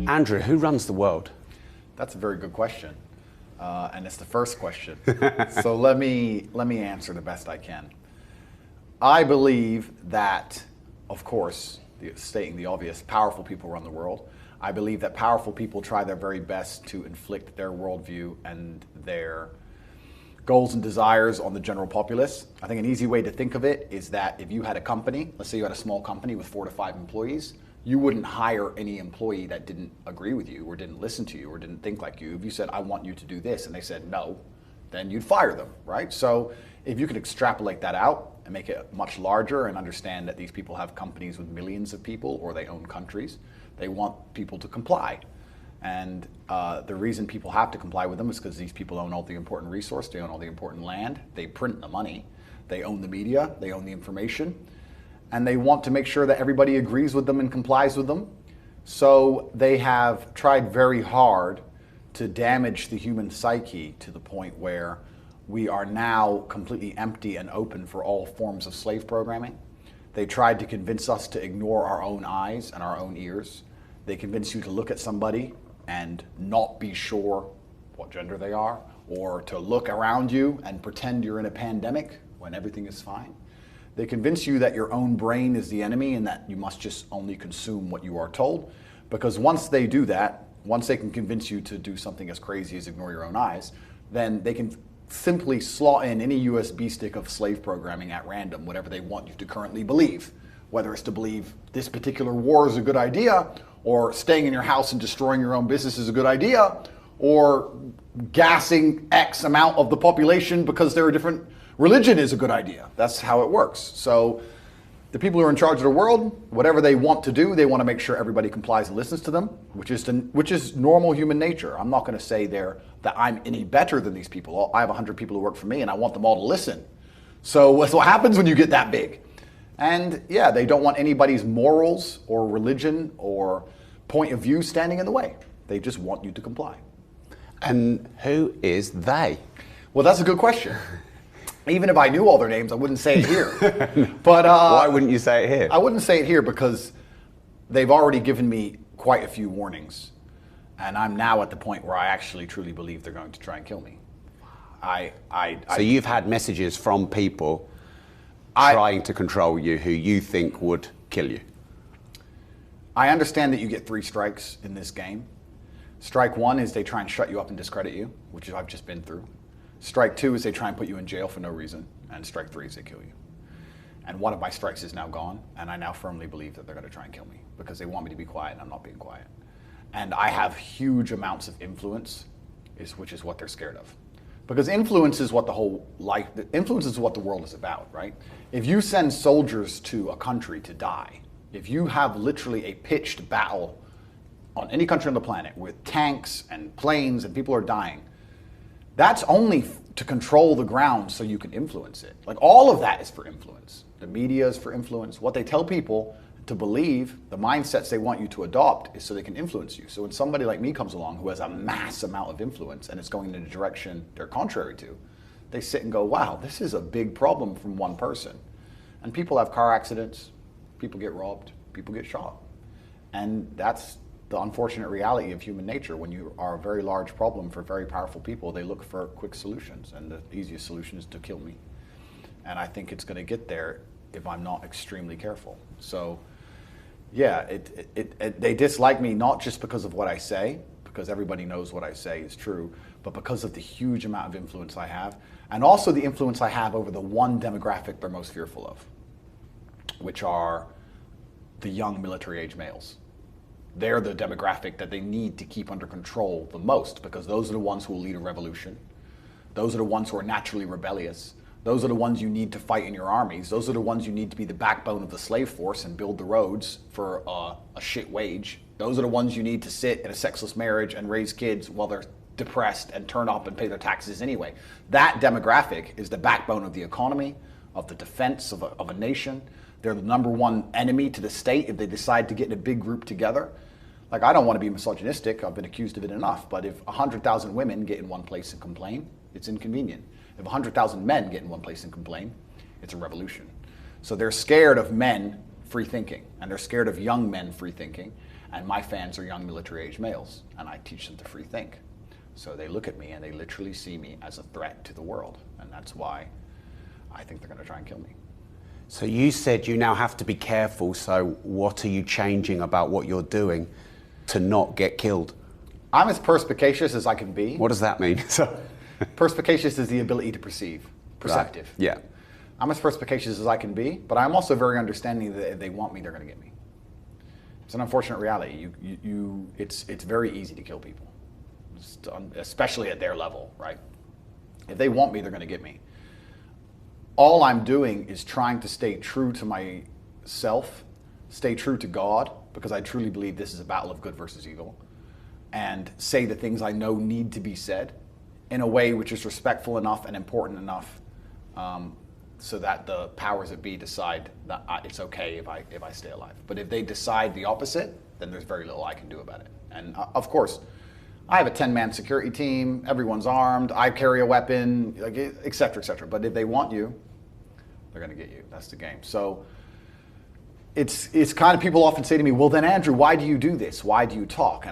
Andrew, who runs the world? That's a very good question, and it's the first question. So let me answer the best I can. I believe that, of course, stating the obvious, powerful people run the world. I believe that powerful people try their very best to inflict their worldview and their goals and desires on the general populace. I think an easy way to think of it is that if you had a company, let's say you had a small company with 4 to 5 employees, you wouldn't hire any employee that didn't agree with you or didn't listen to you or didn't think like you. If you said, I want you to do this, and they said no, then you'd fire them, right? So if you could extrapolate that out and make it much larger and understand that these people have companies with millions of people or they own countries, they want people to comply. And the reason people have to comply with them is because these people own all the important resource, they own all the important land, they print the money, they own the media, they own the information, and they want to make sure that everybody agrees with them and complies with them. So they have tried very hard to damage the human psyche to the point where we are now completely empty and open for all forms of slave programming. They tried to convince us to ignore our own eyes and our own ears. They convince you to look at somebody and not be sure what gender they are, or to look around you and pretend you're in a pandemic when everything is fine. They convince you that your own brain is the enemy and that you must just only consume what you are told. Because once they do that, once they can convince you to do something as crazy as ignore your own eyes, then they can simply slot in any USB stick of slave programming at random, whatever they want you to currently believe. Whether it's to believe this particular war is a good idea, or staying in your house and destroying your own business is a good idea, or gassing X amount of the population because they're a different religion is a good idea. That's how it works. So the people who are in charge of the world, whatever they want to do, they want to make sure everybody complies and listens to them, which is normal human nature. I'm not going to say that I'm any better than these people. I have 100 people who work for me and I want them all to listen. So that's what happens when you get that big. And yeah, they don't want anybody's morals or religion or point of view standing in the way. They just want you to comply. And who is they? Well, that's a good question. Even if I knew all their names, I wouldn't say it here. But why wouldn't you say it here? I wouldn't say it here because they've already given me quite a few warnings. And I'm now at the point where I actually truly believe they're going to try and kill me. So you've had messages from people trying to control you who you think would kill you? I understand that you get 3 strikes in this game. Strike 1 is they try and shut you up and discredit you, which I've just been through. Strike 2 is they try and put you in jail for no reason. And strike 3 is they kill you. And one of my strikes is now gone, and I now firmly believe that they're going to try and kill me because they want me to be quiet and I'm not being quiet. And I have huge amounts of influence, which is what they're scared of. Because influence is what the world is about, right? If you send soldiers to a country to die, if you have literally a pitched battle on any country on the planet with tanks and planes and people are dying, that's only to control the ground so you can influence it. Like all of that is for influence. The media is for influence. What they tell people to believe, the mindsets they want you to adopt is so they can influence you. So when somebody like me comes along who has a mass amount of influence and it's going in a direction they're contrary to, they sit and go, wow, this is a big problem from one person. And people have car accidents, people get robbed, people get shot. And that's the unfortunate reality of human nature. When you are a very large problem for very powerful people, they look for quick solutions. And the easiest solution is to kill me. And I think it's going to get there if I'm not extremely careful. So yeah, they dislike me not just because of what I say, because everybody knows what I say is true, but because of the huge amount of influence I have, and also the influence I have over the one demographic they're most fearful of, which are the young military-age males. They're the demographic that they need to keep under control the most, because those are the ones who will lead a revolution. Those are the ones who are naturally rebellious. Those are the ones you need to fight in your armies. Those are the ones you need to be the backbone of the slave force and build the roads for a shit wage. Those are the ones you need to sit in a sexless marriage and raise kids while they're depressed and turn up and pay their taxes anyway. That demographic is the backbone of the economy, of the defense of a nation. They're the number one enemy to the state if they decide to get in a big group together. Like, I don't want to be misogynistic, I've been accused of it enough, but if 100,000 women get in one place and complain, it's inconvenient. If 100,000 men get in one place and complain, it's a revolution. So they're scared of men free thinking, and they're scared of young men free thinking, and my fans are young military-age males, and I teach them to free think. So they look at me and they literally see me as a threat to the world, and that's why I think they're going to try and kill me. So you said you now have to be careful, so what are you changing about what you're doing to not get killed? I'm as perspicacious as I can be. What does that mean? Perspicacious is the ability to perceive, perceptive. Right. Yeah. I'm as perspicacious as I can be, but I'm also very understanding that if they want me, they're going to get me. It's an unfortunate reality. It's very easy to kill people, especially at their level, right? If they want me, they're going to get me. All I'm doing is trying to stay true to myself, stay true to God, because I truly believe this is a battle of good versus evil, and say the things I know need to be said in a way which is respectful enough and important enough so that the powers that be decide that it's okay if I stay alive. But if they decide the opposite, then there's very little I can do about it. And of course, I have a 10-man security team, everyone's armed, I carry a weapon, like, et cetera, et cetera. But if they want you, they're going to get you. That's the game. So it's kind of, people often say to me, well then Andrew, why do you do this? Why do you talk? And